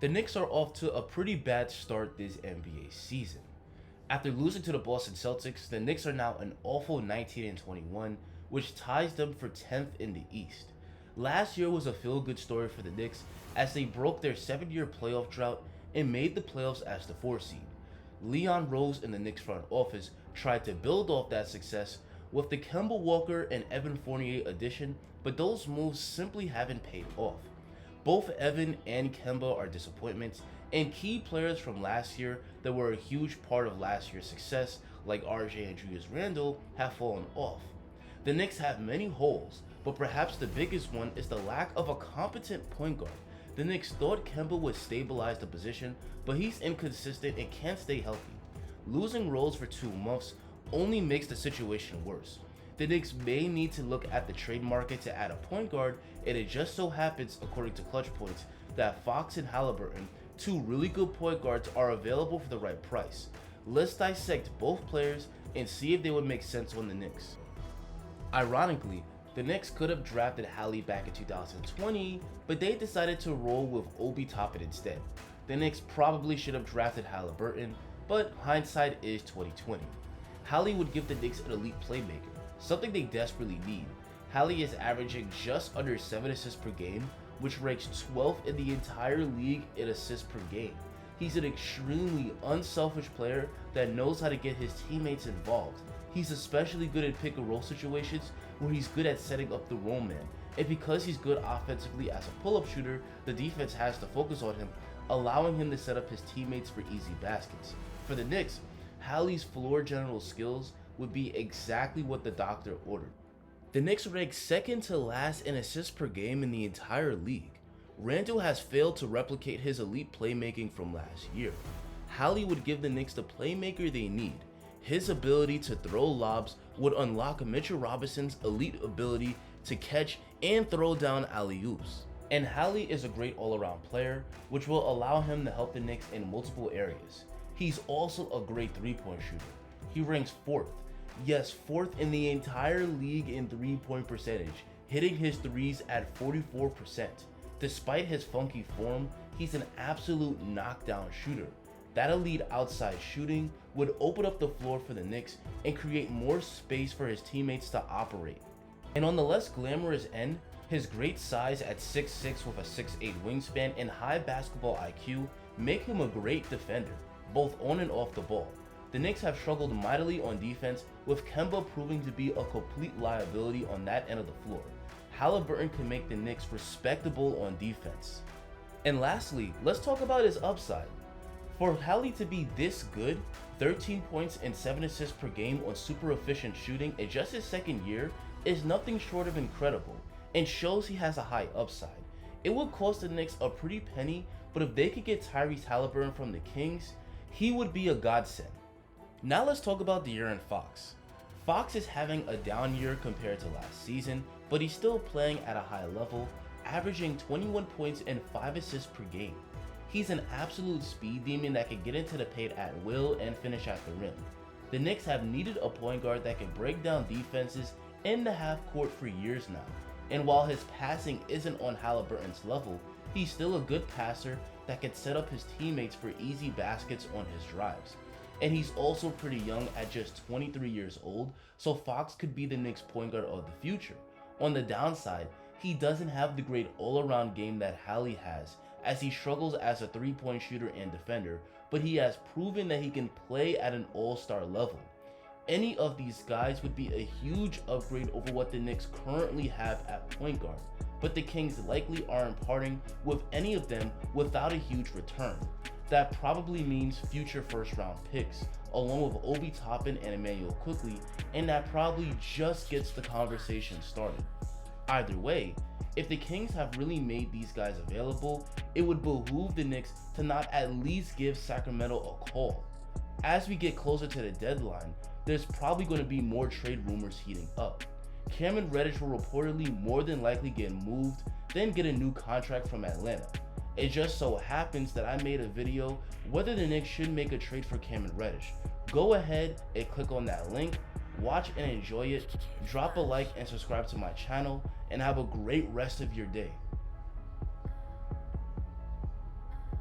The Knicks are off to a pretty bad start this NBA season. After losing to the Boston Celtics, the Knicks are now an awful 19-21, which ties them for 10th in the East. Last year was a feel-good story for the Knicks as they broke their 7-year playoff drought and made the playoffs as the 4 seed. Leon Rose and the Knicks front office tried to build off that success with the Kemba Walker and Evan Fournier addition, but those moves simply haven't paid off. Both Evan and Kemba are disappointments, and key players from last year that were a huge part of last year's success, like RJ and Julius Randle, have fallen off. The Knicks have many holes, but perhaps the biggest one is the lack of a competent point guard. The Knicks thought Kemba would stabilize the position, but he's inconsistent and can't stay healthy. Losing Rose for 2 months only makes the situation worse. The Knicks may need to look at the trade market to add a point guard, and it just so happens, according to Clutch Points, that Fox and Haliburton, 2 really good point guards, are available for the right price. Let's dissect both players and see if they would make sense on the Knicks. Ironically, the Knicks could have drafted Hallie back in 2020, but they decided to roll with Obi Toppin instead. The Knicks probably should have drafted Haliburton, but hindsight is 2020. Hallie would give the Knicks an elite playmaker, something they desperately need. Hallie is averaging just under 7 assists per game, which ranks 12th in the entire league in assists per game. He's an extremely unselfish player that knows how to get his teammates involved. He's especially good in pick and roll situations where he's good at setting up the roll man, and because he's good offensively as a pull-up shooter, the defense has to focus on him, allowing him to set up his teammates for easy baskets. For the Knicks, Hallie's floor general skills would be exactly what the doctor ordered. The Knicks rank second to last in assists per game in the entire league. Randle has failed to replicate his elite playmaking from last year. Hallie would give the Knicks the playmaker they need. His ability to throw lobs would unlock Mitchell Robinson's elite ability to catch and throw down alley-oops. And Hallie is a great all-around player, which will allow him to help the Knicks in multiple areas. He's also a great three-point shooter. He ranks 4th. Yes, 4th in the entire league in three-point percentage, hitting his threes at 44%. Despite his funky form, he's an absolute knockdown shooter. That elite outside shooting would open up the floor for the Knicks and create more space for his teammates to operate. And on the less glamorous end, his great size at 6'6" with a 6'8" wingspan and high basketball IQ make him a great defender, both on and off the ball. The Knicks have struggled mightily on defense, with Kemba proving to be a complete liability on that end of the floor. Haliburton can make the Knicks respectable on defense. And lastly, let's talk about his upside. For Hallie to be this good, 13 points and 7 assists per game on super efficient shooting in just his second year is nothing short of incredible, and shows he has a high upside. It would cost the Knicks a pretty penny, but if they could get Tyrese Haliburton from the Kings, he would be a godsend. Now let's talk about De'Aaron Fox. Fox is having a down year compared to last season, but he's still playing at a high level, averaging 21 points and 5 assists per game. He's an absolute speed demon that can get into the paint at will and finish at the rim. The Knicks have needed a point guard that can break down defenses in the half court for years now, and while his passing isn't on Haliburton's level, he's still a good passer that can set up his teammates for easy baskets on his drives. And he's also pretty young at just 23 years old, so Fox could be the Knicks point guard of the future. On the downside, he doesn't have the great all-around game that Hallie has, as he struggles as a three-point shooter and defender, but he has proven that he can play at an all-star level. Any of these guys would be a huge upgrade over what the Knicks currently have at point guard, but the Kings likely aren't parting with any of them without a huge return. That probably means future first-round picks, along with Obi Toppin and Emmanuel Quickley, and that probably just gets the conversation started. Either way, if the Kings have really made these guys available, it would behoove the Knicks to not at least give Sacramento a call. As we get closer to the deadline, there's probably going to be more trade rumors heating up. Cameron Reddish will reportedly more than likely get moved, then get a new contract from Atlanta. It just so happens that I made a video whether the Knicks should make a trade for Cameron Reddish. Go ahead and click on that link, watch and enjoy it, drop a like and subscribe to my channel, and have a great rest of your day.